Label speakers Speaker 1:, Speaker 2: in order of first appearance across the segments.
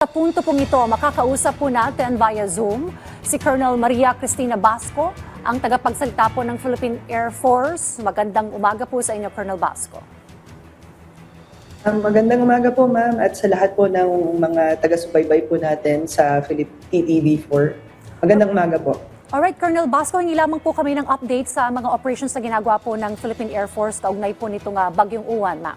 Speaker 1: Sa punto pong ito, makakausap po natin via Zoom si Colonel Maria Cristina Basco, ang tagapagsalita po ng Philippine Air Force. Magandang umaga po sa inyo, Colonel Basco.
Speaker 2: Magandang umaga po, ma'am, at sa lahat po ng mga taga-subaybay po natin sa Philippine TV4. Magandang umaga po.
Speaker 1: Alright, Colonel Basco, hingi lamang po kami ng update sa mga operations na ginagawa po ng Philippine Air Force kaugnay po nitong Bagyong Uwan, ma'am.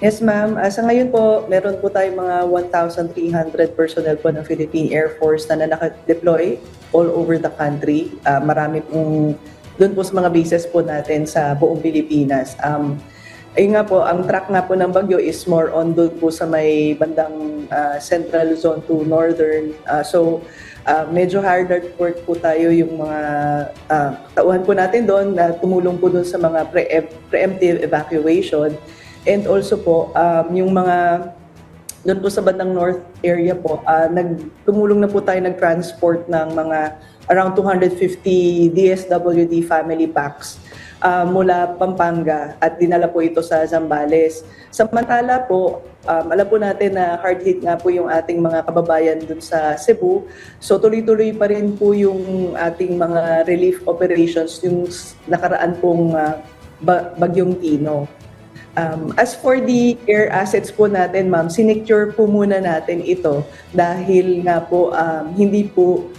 Speaker 2: Yes, ma'am. Sa ngayon po, meron po tayong mga 1,300 personnel po ng Philippine Air Force na naka-deploy all over the country. Marami pong doon po sa mga bases po natin sa buong Pilipinas. Ayun nga po, ang track nga po ng bagyo is more on doon po sa may bandang Central Zone to Northern. Medyo hard at work po tayo yung mga tauhan po natin doon na tumulong po doon sa mga preemptive evacuation. And also po, yung mga doon po sa bandang north area po, tumulong na po tayo nag-transport ng mga around 250 DSWD family packs mula Pampanga at dinala po ito sa Zambales. Samantala po, alam po natin na hard hit nga po yung ating mga kababayan doon sa Cebu. So tuloy-tuloy pa rin po yung ating mga relief operations yung nakaraan pong Bagyong Tino. As for the air assets po natin, ma'am, sinecure po muna natin ito dahil nga po hindi po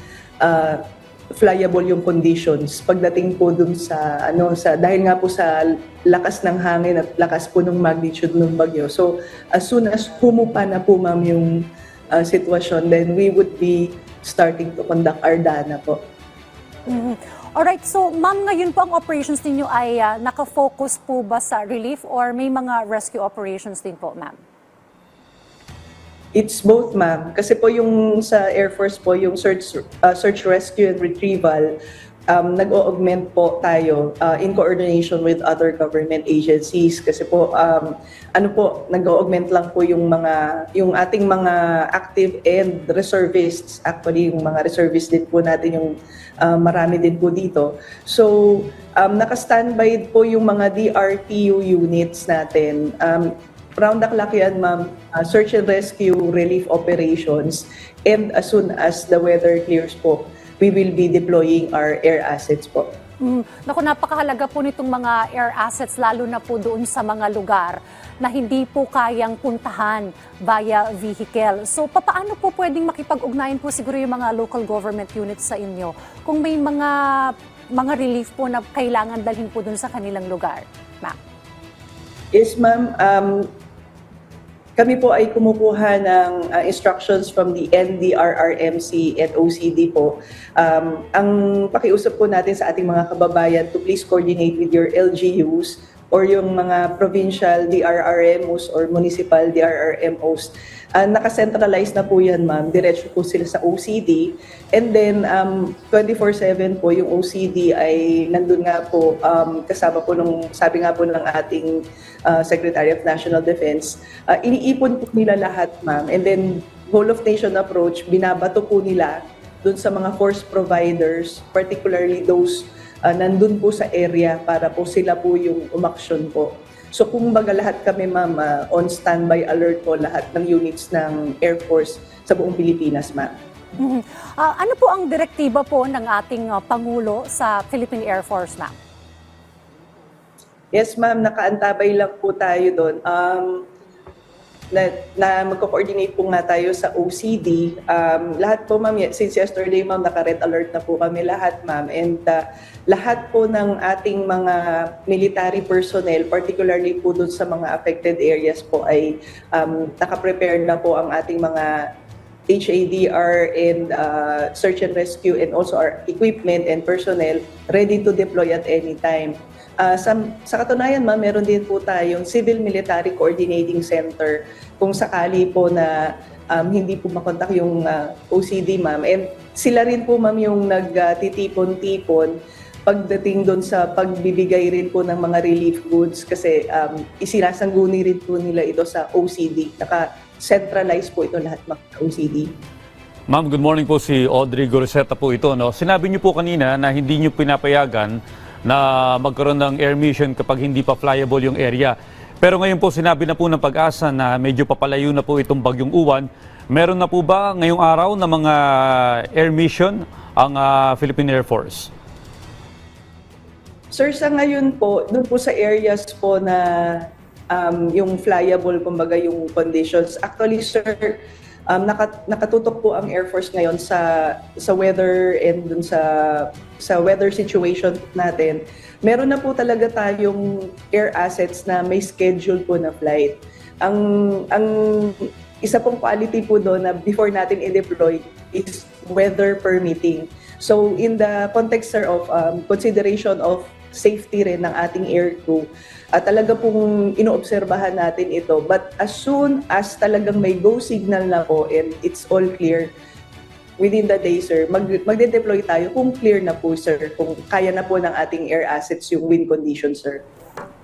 Speaker 2: flyable yung conditions pagdating po dun sa dahil nga po sa lakas ng hangin at lakas po ng magnitude ng bagyo. So as soon as humupa na po, ma'am, yung sitwasyon, then we would be starting to conduct our DANA po.
Speaker 1: Mm-hmm. Alright, so ma'am, ngayon po ang operations ninyo ay nakafocus po ba sa relief or may mga rescue operations din po, ma'am?
Speaker 2: It's both, ma'am. Kasi po yung sa Air Force po, yung search, rescue and retrieval, nag-o-augment po tayo in coordination with other government agencies. Kasi po, nag-o-augment lang po yung ating mga active and reservists. Actually, yung mga reservists din po natin yung marami din po dito. So, naka-standby po yung mga DRTU units natin. Round the clock yan, ma'am, search and rescue relief operations. And as soon as the weather clears po, we will be deploying our air assets po.
Speaker 1: Naku, napakahalaga po nitong mga air assets, lalo na po doon sa mga lugar na hindi po kayang puntahan via vehicle. So, paano po pwedeng makipag-ugnayan po siguro yung mga local government units sa inyo kung may mga relief po na kailangan dalhin po doon sa kanilang lugar, ma'am?
Speaker 2: Yes, ma'am. Kami po ay kumukuha ng instructions from the NDRRMC at OCD po. Ang pakiusap po natin sa ating mga kababayan to please coordinate with your LGUs or yung mga provincial DRRMOs or municipal DRRMOs. Naka-centralize na po yan, ma'am. Diretso po sila sa OCD. And then, 24/7 po yung OCD ay nandun nga po, kasama po sabi nga po ng ating Secretary of National Defense, iniipon po nila lahat, ma'am. And then, whole of nation approach, binabato po nila dun sa mga force providers, particularly those nandun po sa area para po sila po yung umaksyon po. So kung baga lahat kami, ma'am, on standby alert po lahat ng units ng Air Force sa buong Pilipinas, ma'am.
Speaker 1: Mm-hmm. Ano po ang direktiba po ng ating Pangulo sa Philippine Air Force, ma'am?
Speaker 2: Yes, ma'am, nakaantabay lang po tayo doon. Na magko-coordinate po nga tayo sa OCD. Lahat po, ma'am, since yesterday, ma'am, naka-red alert na po kami lahat, ma'am. And lahat po ng ating mga military personnel, particularly po doon sa mga affected areas po, ay naka-prepare na po ang ating mga HADR and search and rescue and also our equipment and personnel ready to deploy at any time. Sa katunayan, ma'am, meron din po tayong Civil Military Coordinating Center kung sakali po na hindi po makontak yung OCD, ma'am. And sila rin po, ma'am, yung nagtitipon-tipon pagdating doon sa pagbibigay rin po ng mga relief goods kasi isinasangguni rin po nila ito sa OCD. Naka-centralize po ito lahat, mga OCD.
Speaker 3: Ma'am, good morning po, si Audrey Goriseta po ito. No? Sinabi niyo po kanina na hindi niyo pinapayagan na magkaroon ng air mission kapag hindi pa flyable yung area. Pero ngayon po sinabi na po ng Pag-asa na medyo papalayo na po itong bagyong Uwan. Meron na po ba ngayong araw na mga air mission ang Philippine Air Force?
Speaker 2: Sir, sa ngayon po, doon po sa areas po na yung flyable, kumbaga yung conditions. Actually, sir, nakatutok po ang Air Force ngayon sa weather and dun sa weather situation natin. Meron na po talaga tayong air assets na may schedule po na flight. Ang isa pong quality po doon na before natin i-deploy is weather permitting. So in the context, sir, of consideration of safety rin ng ating air crew, talaga pong inoobserbahan natin ito. But as soon as talagang may go signal na po and it's all clear, within the day, sir, magde-deploy tayo kung clear na po, sir, kung kaya na po ng ating air assets yung wind conditions, sir.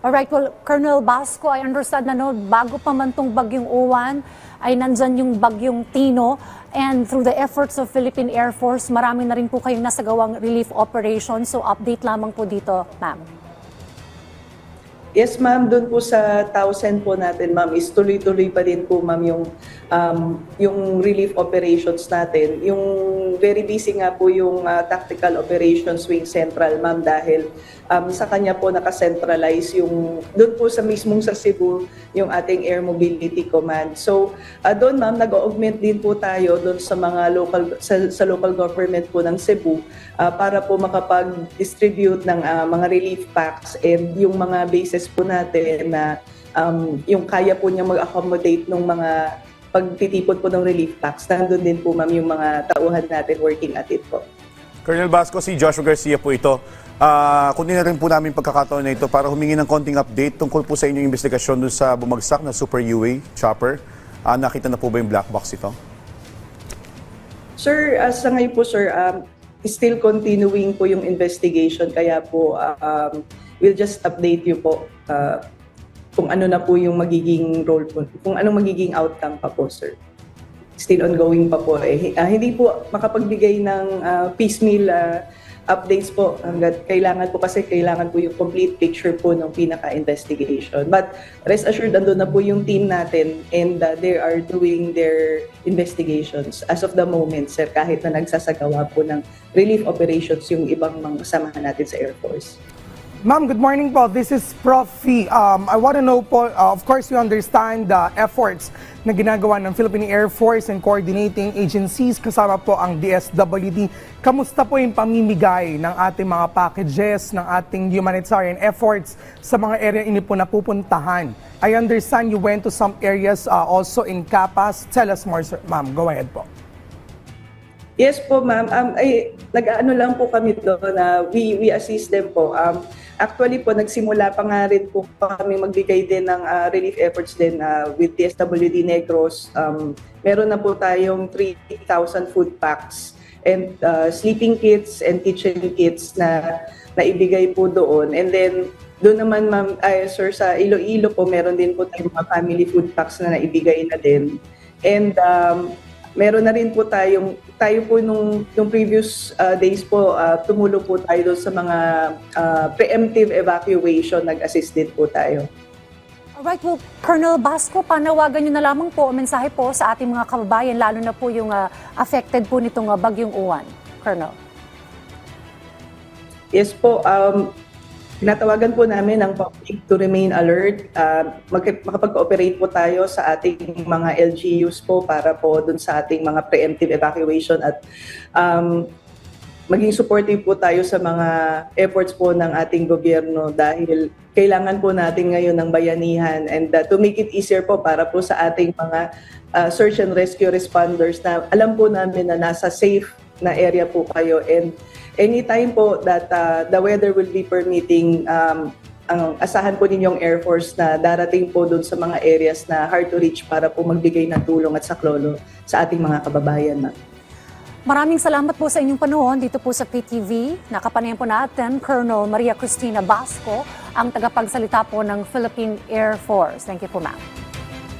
Speaker 1: Alright, well, Colonel Basco, I understand na bago pa man tong bagyong Uwan, ay nandyan yung bagyong Tino, and through the efforts of Philippine Air Force, marami na rin po kayong nasagawang relief operation. So update lamang po dito, ma'am.
Speaker 2: Yes, ma'am. Doon po sa 1,000 po natin, ma'am, is tuloy-tuloy pa din po, ma'am, yung relief operations natin. Yung very busy nga po yung Tactical Operations Wing Central, ma'am, dahil sa kanya po nakacentralize yung, doon po sa mismong sa Cebu, yung ating Air Mobility Command. So, doon, ma'am, nag-augment din po tayo doon sa mga sa local government po ng Cebu para po makapag-distribute ng mga relief packs and yung mga bases po natin na yung kaya po niya mag-accommodate ng mga pagtitipon po ng relief packs. Nandun din po, ma'am, yung mga tauhan natin working at it po.
Speaker 4: Colonel Basco, si Joshua Garcia po ito. Kunin na rin po namin pagkakataon na ito para humingi ng konting update tungkol po sa inyong investigasyon dun sa bumagsak na Super UA chopper. Nakita na po ba yung black box ito?
Speaker 2: Sir, sa ngayon po, sir, still continuing po yung investigation. Kaya po, we'll just update you po kung ano na po yung magiging role po, kung anong magiging outcome pa po, sir. Still ongoing pa po. Hindi po makapagbigay ng piecemeal updates po hanggat kailangan po yung complete picture po ng pinaka-investigation. But rest assured, andun na po yung team natin and they are doing their investigations as of the moment, sir, kahit na nagsasagawa po ng relief operations yung ibang mga kasamahan natin sa Air Force.
Speaker 5: Ma'am, good morning po. This is Prof. Fee. I want to know po, of course, you understand the efforts na ginagawa ng Philippine Air Force and coordinating agencies, kasama po ang DSWD. Kamusta po yung pamimigay ng ating mga packages, ng ating humanitarian efforts sa mga area ini po napupuntahan? I understand you went to some areas also in Capas. Tell us more, sir. Ma'am, go ahead po.
Speaker 2: Yes po, ma'am. Nag-ano lang po kami doon na we assist them po. Actually po, nagsimula pa nga rin po kami magbigay din ng relief efforts din with DSWD Negros. Meron na po tayong 3,000 food packs and sleeping kits and kitchen kits na naibigay po doon. And then, doon naman, ma'am, sir, sa Iloilo po, meron din po tayong mga family food packs na naibigay na din. And meron na rin po tayo po nung previous days po, tumulong po tayo doon sa mga preemptive evacuation, nag-assist din po tayo.
Speaker 1: Alright, well, Colonel Basco, panawagan nyo na lamang po, mensahe po sa ating mga kababayan, lalo na po yung affected po nitong bagyong Uwan, Colonel.
Speaker 2: Yes po, tinatawagan po namin ang public to remain alert. Makapag-operate po tayo sa ating mga LGUs po para po dun sa ating mga preemptive evacuation at maging supportive po tayo sa mga efforts po ng ating gobyerno dahil kailangan po natin ngayon ng bayanihan and to make it easier po para po sa ating mga search and rescue responders na alam po namin na nasa safe na area po kayo and anytime po that the weather will be permitting, ang asahan po ninyong Air Force na darating po doon sa mga areas na hard to reach para po magbigay ng tulong at saklolo sa ating mga kababayan.
Speaker 1: Maraming salamat po sa inyong panahon dito po sa PTV. Nakapanayan po natin Colonel Maria Cristina Basco, ang tagapagsalita po ng Philippine Air Force. Thank you po, ma'am.